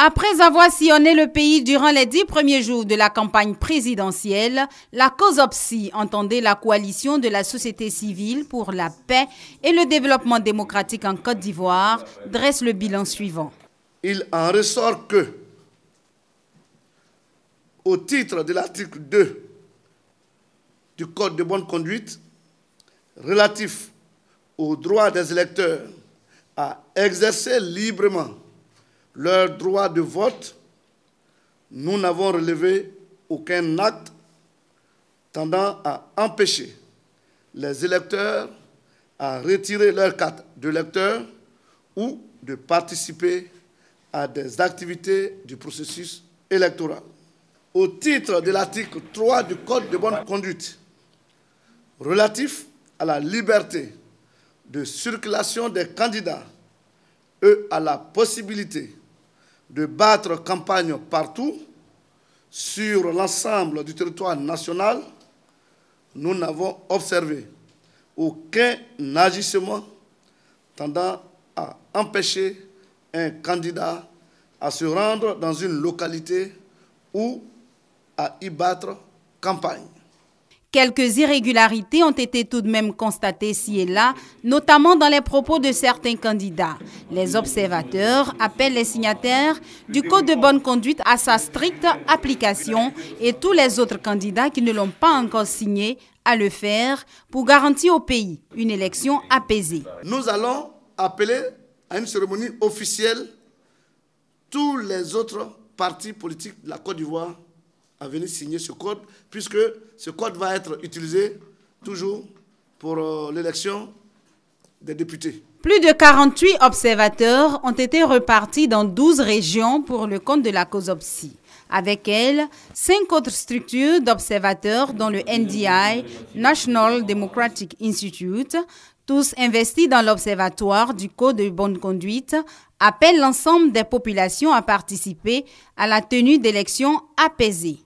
Après avoir sillonné le pays durant les 10 premiers jours de la campagne présidentielle, la COSOPSI, entendait la coalition de la société civile pour la paix et le développement démocratique en Côte d'Ivoire, dresse le bilan suivant. Il en ressort que, au titre de l'article 2 du Code de bonne conduite, relatif au droit des électeurs à exercer librement leur droit de vote, nous n'avons relevé aucun acte tendant à empêcher les électeurs à retirer leur carte d'électeur ou de participer à des activités du processus électoral. Au titre de l'article 3 du Code de bonne conduite, relatif à la liberté de circulation des candidats et à la possibilité de battre campagne partout sur l'ensemble du territoire national, nous n'avons observé aucun agissement tendant à empêcher un candidat à se rendre dans une localité ou à y battre campagne. Quelques irrégularités ont été tout de même constatées ci et là, notamment dans les propos de certains candidats. Les observateurs appellent les signataires du Code de bonne conduite à sa stricte application et tous les autres candidats qui ne l'ont pas encore signé à le faire pour garantir au pays une élection apaisée. Nous allons appeler à une cérémonie officielle tous les autres partis politiques de la Côte d'Ivoire à venir signer ce code, puisque ce code va être utilisé toujours pour l'élection des députés. Plus de 48 observateurs ont été repartis dans 12 régions pour le compte de la COSOPSI. Avec elle, 5 autres structures d'observateurs dont le NDI, National Democratic Institute, tous investis dans l'observatoire du Code de bonne conduite, appellent l'ensemble des populations à participer à la tenue d'élections apaisées.